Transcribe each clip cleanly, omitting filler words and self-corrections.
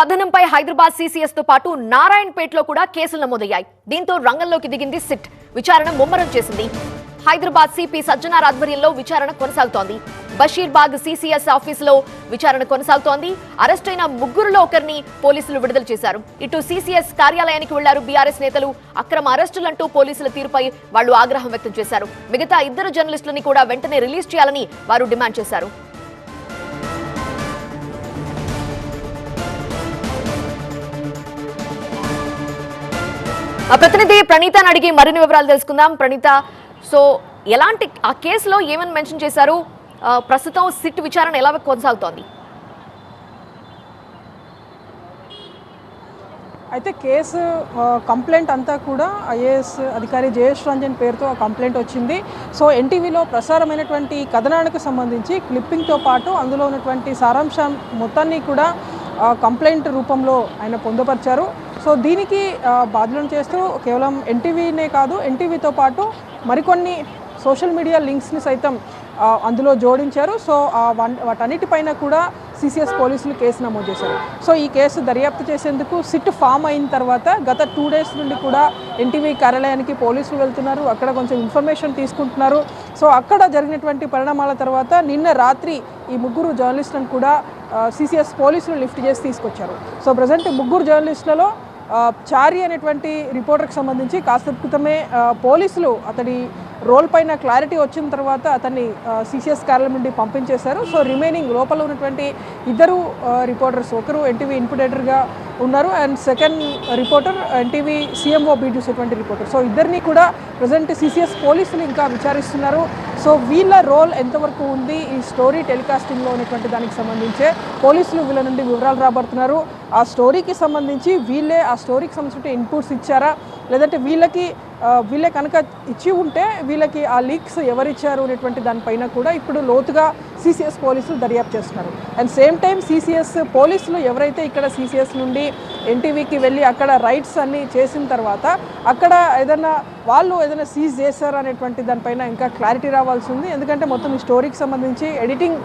కథనంపై Hyderabad CCS తో పాటు నారాయణపేటలో కూడా కేసులు నమోదయ్యాయి. దీంతో రంగంలోకి దిగింది సిట్. విచారణ ముమ్మరం చేసింది. హైదరాబాద్ సిపి సజ్జనార్ ఆధ్వర్యంలో విచారణ కొనసాగుతోంది. బషీర్బాగ్ సీసీఎస్ ఆఫీసులో విచారణ కొనసాగుతోంది. అరెస్ట్ అయిన ముగ్గురులో ఒకరిని పోలీసులు విడుదల చేశారు. ఇటు సీసీఎస్ కార్యాలయానికి వెళ్లారు బీఆర్ఎస్ నేతలు. అక్రమ అరెస్టులంటూ పోలీసుల తీరుపై వాళ్లు ఆగ్రహం వ్యక్తం చేశారు. మిగతా ఇద్దరు జర్నలిస్టులని కూడా వెంటనే రిలీజ్ చేయాలని వారు డిమాండ్ చేశారు. ప్రతినిధి ప్రణీతని అడిగి మరిన్ని వివరాలు తెలుసుకుందాం. ప్రణీత, సో ఎలాంటి ఆ కేసులో ఏమని మెన్షన్ చేశారు? ప్రస్తుతం సిట్ విచారణ ఎలా కొనసాగుతోంది? అయితే కేసు కంప్లైంట్ అంతా కూడా ఐఏఎస్ అధికారి జయేష్ రంజన్ పేరుతో ఆ కంప్లైంట్ వచ్చింది. సో ఎన్టీవీలో ప్రసారమైనటువంటి కథనానికి సంబంధించి క్లిప్పింగ్తో పాటు అందులో ఉన్నటువంటి సారాంశం మొత్తాన్ని కూడా కంప్లైంట్ రూపంలో ఆయన పొందుపరిచారు. సో దీనికి బాధ్యులను చేస్తూ కేవలం ఎన్టీవీనే కాదు, ఎన్టీవీతో పాటు మరికొన్ని సోషల్ మీడియా లింక్స్ని సైతం అందులో జోడించారు. సో వాటన్నిటిపైన కూడా సీసీఎస్ పోలీసులు కేసు నమోదు చేశారు. సో ఈ కేసు దర్యాప్తు చేసేందుకు సిట్ ఫామ్ అయిన తర్వాత గత 2 డేస్ నుండి కూడా ఎన్టీవీ కార్యాలయానికి పోలీసులు వెళ్తున్నారు. అక్కడ కొంచెం ఇన్ఫర్మేషన్ తీసుకుంటున్నారు. సో అక్కడ జరిగినటువంటి పరిణామాల తర్వాత నిన్న రాత్రి ఈ ముగ్గురు జర్నలిస్టులను కూడా సీసీఎస్ పోలీసులు లిఫ్ట్ చేసి తీసుకొచ్చారు. సో ప్రజెంట్ ముగ్గురు జర్నలిస్టులలో చారి అనేటువంటి రిపోర్టర్కి సంబంధించి కాసేపు క్రితమే పోలీసులు అతడి రోల్ పైన క్లారిటీ వచ్చిన తర్వాత అతన్ని సీసీఎస్ కార్యాలయం నుండి పంపించేశారు. సో రిమైనింగ్ లోపల ఉన్నటువంటి ఇద్దరు రిపోర్టర్స్, ఒకరు ఎన్టీవీ ఇన్పుట్ ఎడిటర్గా ఉన్నారు and second reporter NTV CMO beat చూసేటువంటి రిపోర్టర్. సో ఇద్దరిని కూడా ప్రజెంట్ సీసీఎస్ పోలీసులు ఇంకా విచారిస్తున్నారు. సో వీళ్ళ రోల్ ఎంతవరకు ఉంది ఈ స్టోరీ టెలికాస్టింగ్లో ఉన్నటువంటి దానికి సంబంధించే పోలీసులు వీళ్ళ నుండి వివరాలు రాబడుతున్నారు. ఆ స్టోరీకి సంబంధించి వీళ్ళే ఆ స్టోరీకి సంబంధించిన ఇన్పుట్స్ ఇచ్చారా, లేదంటే వీళ్ళే కనుక ఇచ్చి ఉంటే వీళ్ళకి ఆ లీక్స్ ఎవరిచ్చారు అనేటువంటి దానిపైన కూడా ఇప్పుడు లోతుగా సీసీఎస్ పోలీసులు దర్యాప్తు చేస్తున్నారు. అండ్ సేమ్ టైం సీసీఎస్ పోలీసులు ఎవరైతే ఇక్కడ సీసీఎస్ నుండి ఎన్టీవీకి వెళ్ళి అక్కడ రైట్స్ అన్నీ చేసిన తర్వాత అక్కడ వాళ్ళు ఏదైనా సీజ్ చేశారు అనేటువంటి దానిపైన ఇంకా క్లారిటీ రావాల్సి ఉంది. ఎందుకంటే మొత్తం ఈ స్టోరీకి సంబంధించి ఎడిటింగ్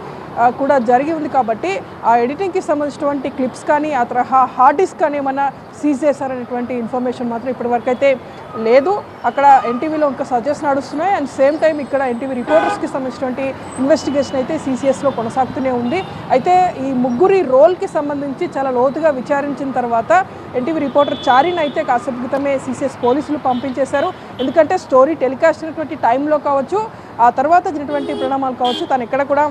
కూడా జరిగి ఉంది కాబట్టి ఆ ఎడిటింగ్కి సంబంధించినటువంటి క్లిప్స్ కానీ ఆ తరహా హార్డ్ డిస్క్ కానీ ఏమన్నా సీజ్ చేశారనేటువంటి ఇన్ఫర్మేషన్ మాత్రం ఇప్పటివరకు అయితే లేదు. అక్కడ ఎన్టీవీలో ఇంకా సర్చెస్ నడుస్తున్నాయి. అండ్ సేమ్ టైం ఇక్కడ ఎన్టీవీ రిపోర్టర్స్కి సంబంధించినటువంటి ఇన్వెస్టిగేషన్ అయితే సీసీఎస్లో కొనసాగుతూనే ఉంది. అయితే ఈ ముగ్గురి రోల్కి సంబంధించి చాలా లోతుగా విచారించిన తర్వాత ఎన్టీవీ రిపోర్టర్ చారిని అయితే కాసేపు క్రితమే సీసీఎస్ పోలీసులు పంపించేశారు. ఎందుకంటే స్టోరీ టెలికాస్ట్ అయినటువంటి టైంలో కావచ్చు, ఆ తర్వాత జరిగినటువంటి పరిణామాలు కావచ్చు, తను ఎక్కడ కూడా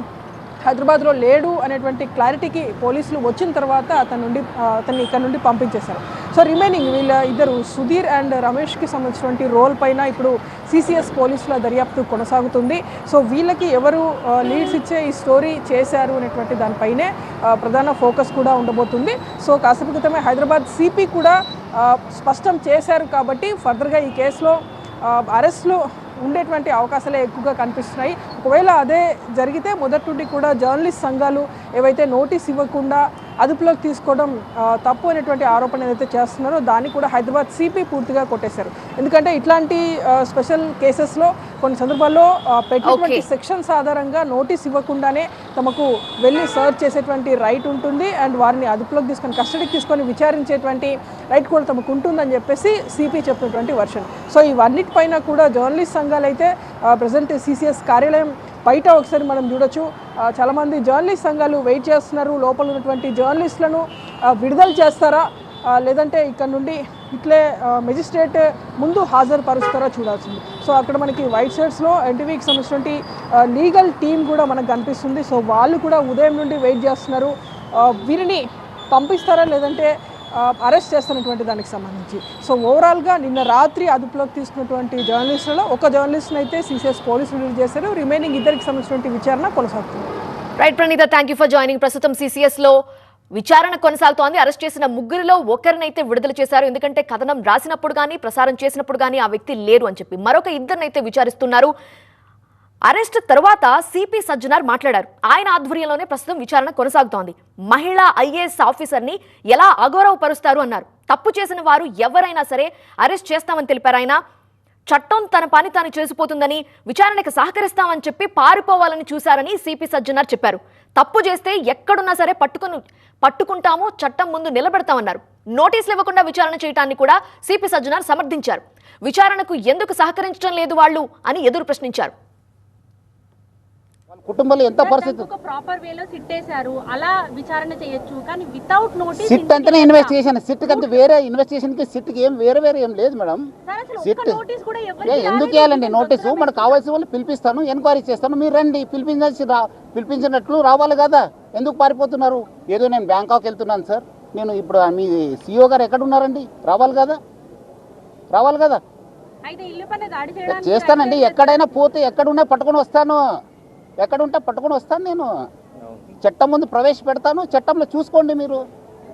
హైదరాబాద్లో లేడు అనేటువంటి క్లారిటీకి పోలీసులు వచ్చిన తర్వాత అతన్ని ఇక్కడ నుండి పంపించేశారు. సో రిమైనింగ్ వీళ్ళ ఇద్దరు సుధీర్ అండ్ రమేష్కి సంబంధించినటువంటి రోల్ పైన ఇప్పుడు సీసీఎస్ పోలీసుల దర్యాప్తు కొనసాగుతుంది. సో వీళ్ళకి ఎవరు లీడ్స్ ఇచ్చే ఈ స్టోరీ చేశారు అనేటువంటి దానిపైనే ప్రధాన ఫోకస్ కూడా ఉండబోతుంది. సో కాసేపు క్రితమే హైదరాబాద్ సిపి కూడా స్పష్టం చేశారు కాబట్టి ఫర్దర్గా ఈ కేసులో అరెస్టులు ఉండేటువంటి అవకాశాలే ఎక్కువగా కనిపిస్తున్నాయి. ఒకవేళ అదే జరిగితే మొదటి నుండి కూడా జర్నలిస్ట్ సంఘాలు ఏవైతే నోటీస్ ఇవ్వకుండా అదుపులోకి తీసుకోవడం తప్పు అనేటువంటి ఆరోపణ ఏదైతే చేస్తున్నారో దాన్ని కూడా హైదరాబాద్ సిపి పూర్తిగా కొట్టేశారు. ఎందుకంటే ఇట్లాంటి స్పెషల్ కేసెస్లో కొన్ని సందర్భాల్లో పెట్టినటువంటి సెక్షన్స్ ఆధారంగా నోటీస్ ఇవ్వకుండానే తమకు వెళ్ళి సర్చ్ చేసేటువంటి రైట్ ఉంటుంది అండ్ వారిని అదుపులోకి తీసుకొని కస్టడీకి తీసుకొని విచారించేటువంటి రైట్ కూడా తమకు ఉంటుందని చెప్పేసి సిపి చెప్పినటువంటి వర్షన్. సో ఇవన్నిటిపైన కూడా జర్నలిస్ట్ సంఘాలు అయితే ప్రజెంట్ సీసీఎస్ కార్యాలయం బయట ఒకసారి మనం చూడొచ్చు. చాలామంది జర్నలిస్ట్ సంఘాలు వెయిట్ చేస్తున్నారు. లోపల ఉన్నటువంటి జర్నలిస్టులను విడుదల చేస్తారా, లేదంటే ఇక్కడ నుండి ఇట్లే మెజిస్ట్రేట్ ముందు హాజరుపరుస్తారా చూడాల్సింది. సో అక్కడ మనకి వైట్ షర్ట్స్లో ఎన్టీవీకి సంబంధించినటువంటి లీగల్ టీం కూడా మనకు కనిపిస్తుంది. సో వాళ్ళు కూడా ఉదయం నుండి వెయిట్ చేస్తున్నారు. వీరిని పంపిస్తారా లేదంటే అరెస్ట్ చేస్తున్నటువంటి దానికి సంబంధించి. సో ఓవరాల్గా నిన్న రాత్రి అదుపులోకి తీసుకున్నటువంటి జర్నలిస్టులలో ఒక జర్నలిస్ట్ని అయితే సీసీఎస్ పోలీసులు రిలీజ్ చేశారు. రిమైనింగ్ ఇద్దరికి సంబంధించినటువంటి విచారణ కొనసాగుతుంది. Right Praneetha, thank you for joining. ప్రస్తుతం సీసీఎస్ లో విచారణ కొనసాగుతోంది. అరెస్ట్ చేసిన ముగ్గురిలో ఒకరినైతే విడుదల చేశారు. ఎందుకంటే కథనం రాసినప్పుడు కానీ ప్రసారం చేసినప్పుడు కానీ ఆ వ్యక్తి లేరు అని చెప్పి మరొక ఇద్దరినైతే విచారిస్తున్నారు. అరెస్ట్ తర్వాత సిపి సజ్జనార్ మాట్లాడారు. ఆయన ఆధ్వర్యంలోనే ప్రస్తుతం విచారణ కొనసాగుతోంది. మహిళా ఐఏఎస్ ఆఫీసర్ని ఎలా అగౌరవపరుస్తారు అన్నారు. తప్పు చేసిన వారు ఎవరైనా సరే అరెస్ట్ చేస్తామని తెలిపారు ఆయన. చట్టం తన పని తాను చేసిపోతుందని, విచారణకు సహకరిస్తామని చెప్పి పారిపోవాలని చూశారని సిపి సజ్జనార్ చెప్పారు. తప్పు చేస్తే ఎక్కడున్నా సరే పట్టుకుంటాము, చట్టం ముందు నిలబెడతామన్నారు. నోటీసులు ఇవ్వకుండా విచారణ చేయడాన్ని కూడా సిపి సజ్జనార్ సమర్థించారు. విచారణకు ఎందుకు సహకరించడం లేదు వాళ్ళు అని ఎదురు ప్రశ్నించారు. కుటుంబంలో ఎంత పరిస్థితి ప్రాపర్ వేలో సిట్ వేశారు, అలా విచారణ చేయొచ్చు, కానీ వితౌట్ నోటీస్ సిట్ అంటేనే ఇన్వెస్టిగేషన్. సిట్ కంటే వేరే ఇన్వెస్టిగేషన్ కి సిట్ కి ఏం వేరే ఏం లేదు మేడం. సిట్ ఎందుకు వేయాలండి నోటీసు? మనకు కావాల్సిన వాళ్ళు పిలిపిస్తాను, ఎంక్వైరీ చేస్తాను, మీరు రండి, పిలిపించినట్లు రావాలి కదా. ఎందుకు పారిపోతున్నారు? ఏదో నేను బ్యాంకాక్ వెళ్తున్నాను సార్, నేను ఇప్పుడు మీ సిఇఓ గారు ఎక్కడ ఉన్నారండి? రావాలి కదా. చేస్తానండి, ఎక్కడైనా పోతే ఎక్కడున్నా పట్టుకొని వస్తాను, ఎక్కడుంటే పట్టుకొని వస్తాను. నేను చట్టం ముందు ప్రవేశపెడతాను, చట్టంలో చూసుకోండి మీరు.